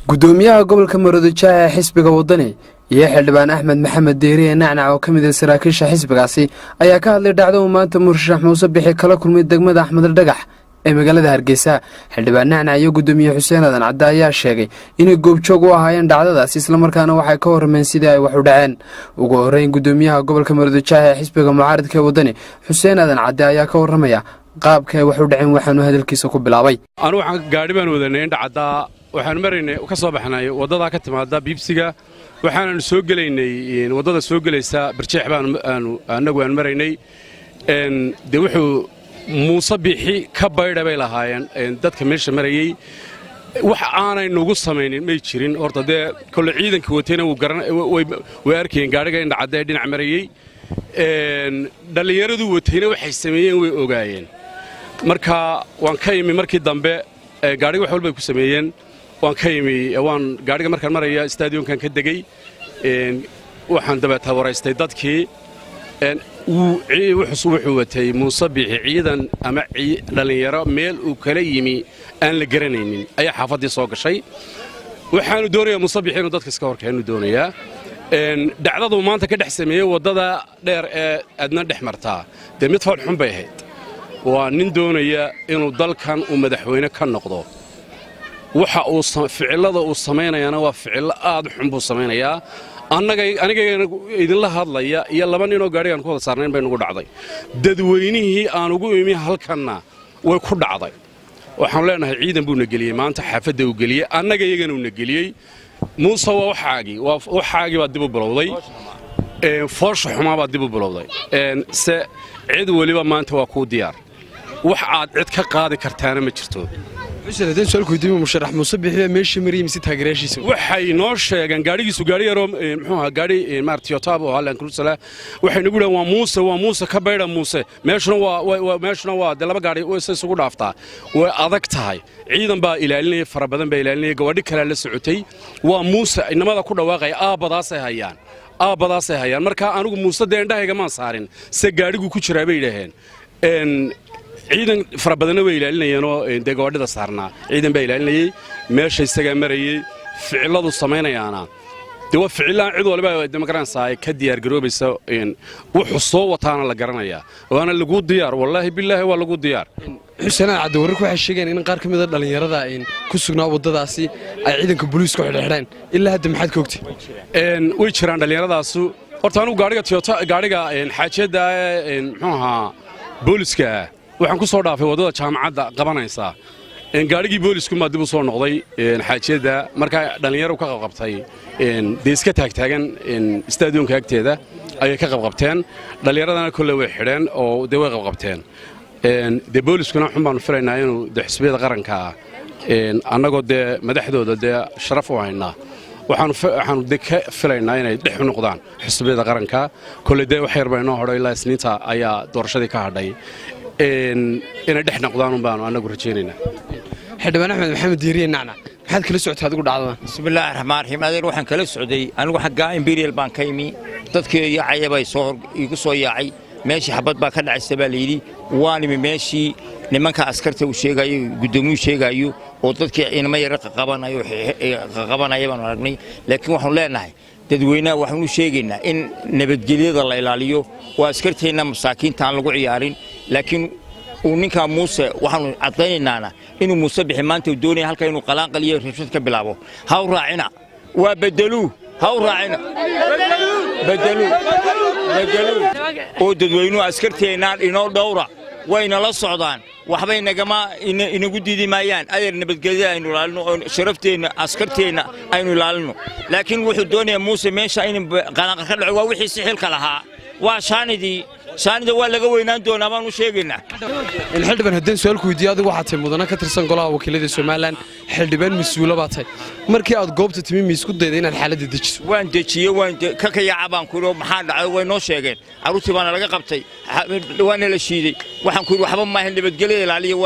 gudoomiyaha gobolka Maroodijo ee xisbiga wadani iyo xildhibaan Axmed Maxamed Deeriye Nacnac oo kamid ah saraakiisha xisbigaasi ayaa ka hadlay dhacdo maanta Murashax Muuse Bixi kala kulmay degmada Axmed Dhagax ee magaalada Hargeysa. xildhibaan Nacnac iyo gudoomiye Xuseen Aadan Cadde ayaa sheegay inay goobjoog u ahaayeen dhacdadaas isla markaana waxay ka warrameen sidii ay wax u dhaceen. ugu horeyn gudoomiyaha gobolka Maroodijo ee xisbiga mucaaradka wadani Xuseen Aadan Cadde ayaa ka warramaya qaabka ay wax u dhaceen waxaanu hadalkiisa ku bilaabay. anu waxaan gaari baan wadanay dhacda waxaan maraynay ka soo baxnay wadada ka timaada biibsiga waxaan soo galeynay wadada soo galaysa barjeex baan anagu aan maraynay de wuxuu Muuse Bixi ka baydhay bay lahaayeen dadka meesha marayay wax aanay nagu sameeynin may jirin horta de kulli ciidanka wateena way arkeen gaariga in dhacda dhinac marayay dhalinyaradu wateena waxay sameeyeen way ogaayeen marka waan ka yimi markii dambe gaariga wax walba ku sameeyeen waan ka yimi waan gaariga markaan maraya stadiumkan ka degay waxaan daba tawareystay dadkii wuxuu watay Muuse Bixi ciidan ama dhalinyaro meel uu kala yimi aan la garanaynin ayaa xaafadii soo gashay waxaanu doonayaa Muuse Bixi inuu dadka iska horkeeno doonayaa dhacdadu maanta ka dhex sameeyay wadada dheer ee adna dhex martaa de mid fal xun bay ahayd waa nin doonaya inuu dalkan uu madaxweyne ka noqdo waxa uu ficilada uu sameynayana waa ficil aad xun buu sameynayaa aniga idin la hadlaya iyo laba nin oo gaarigan ku wada saarnayn bay nagu dhacday dadweynihii aan ugu imi halkanna way ku dhacday waxaan leenahay ciidan buu nageliyay maanta xaafadda uu galiyay anaga iyagana uu nageliyay Muuse waa waxaagi baa dib u bilowday foosh xumaa baa dib u bilowday se cid waliba maanta waa ku diyaar wax aad cid ka qaadi kartaana ma jirto musharax Muuse Bixi meeshii mariyay mise taageerashiisa waxay noo sheegeen gaarigiisu gaari yaro muxuu ahaa gaari maartii Toyota oo Land Cruiser waxay nagu dhahan waa Muuse ka baydha Muuse meeshuna waa de laba gaari oo isugu dhaaftaa way adag tahay ciidan baa ilaalinaya fara badan baa ilaalinaya gawadhi kale la socotay waa Muuse inamada ku dhawaaqay aabadaas ay hayaan marka anigu Muuse deendhahayga ma saarin se gaarigu ku jiraa bay yiraahdeen ciidan fara badan way ilaalinayeen oo gawadhida saarnaa ciidan baa ilaalinayay meesha isaga marayay ficiladu sameeynayaana de waa ficilaan cid walba demokraansaay ka diyaar garoobaysa wuxuu soo wataana la garanaya waana lagu diyaar wallahi billahi waa lagu diyaar Xuseen Cadde warku waxay sheegeen in qaar kamid ah dhalinyarada ku sugnaa wadadaasi ay ciidanka booliisku xidhxidheen ilaa hadda maxaad ka ogtay way jiraan dhalinyaradaas horta anu gaariga Toyota gaariga xaajada muxuu ahaa booliiska waxaan ku soo dhaafay wadada jaamacadda qabanaysa gaarigii boolisku ma dib u soo noqday xaajada marka dhalinyaro ka qabqabtay iska taagtaagan stadiumka agteeda ayay ka qabqabteen dhalinyaradana kulli way xidheen oo way qabqabteen booliskuna xun baan filaynaa inuu xisbiyada qaranka annagoo madaxdooda sharaf u haynaa waxaan ka filaynaa inay dhex u noqdaan xisbiyada qaranka kulli wax yar baa inoo hodhay ilaa isniinta ayaa doorashadii ka hadhay inay dhex noqdaan baanu anagu rajaynaynaa xildhibaan Axmed Maxamed Deeriye Nacnac maxaad kala socotay adigu dhacdadan bismillaahir rahmaanir rahiim adeer waxaan kala socday anigu xagga Imperial Bank ka imi dadkii yaacay bay igu soo yaacay meeshii xabad baa ka dhacaysa baa leeydi waan imi meeshii nimanka askarta uu sheegayo gudoomiye sheegayo oo dadkii inama yar qabanayo baan aragnay laakiin waxaan leenahay dadweynaha waxaan u sheegaynaa in nabadgelyada la ilaaliyo oo askarteena masaakiinta aan lagu ciyaarin laakiin uu ninka Muuse waxaan cadaynaana inuu Muuse Bixi maanta doonay halka inuu qalaanqaliyo rabshad ka bilaabo ha u raacina waa bedelu oo dadweynuhu askarteena inoo dhowra wayna la socdaan waxba inagu diidi maayaan adeer nabadgelyada aynu ilaalino oo sharafteena askarteena aynu ilaalino laakiin wuxuu doonayaa Muuse meesha in qalaanqal ka dhaco waa wixii si xilka lahaa waa shaanida waa laga weynaan doonaa baan u sheegaynaa xildhibaan haddii su'aal ku weydiiyo adigu waxaad tahay mudana ka tirsan golaha wakiilada Soomaaliland xildhibaan mas'uul baa tahay markii aad goobta timi ma isku dayday inaad xaaladda dejiso waan dejiyay ka yaacabaan ku maxaa dhacay way noo sheegeen caruurtii baana laga qabtay waana la shiiday waxaan ku waxba ma ahan nabadgelyada ilaaliya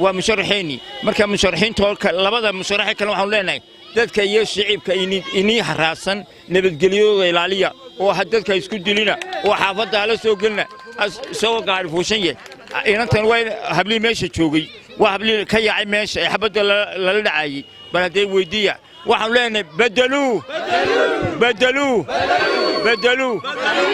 waa musharaxiini marka musharaxiinta labada musharax kale waxaan leenahay dadka iyo shicibka inii haraasan nabadgelyada ilaaliya oo dadka isku dilina oo xaafadda la soo galna soo gaari fuushan yahay inantan way habli meesha joogay waa habli ka yaacay meesha xabadda la dhacay bal haday weydiiya waxaan leenahay bedeluu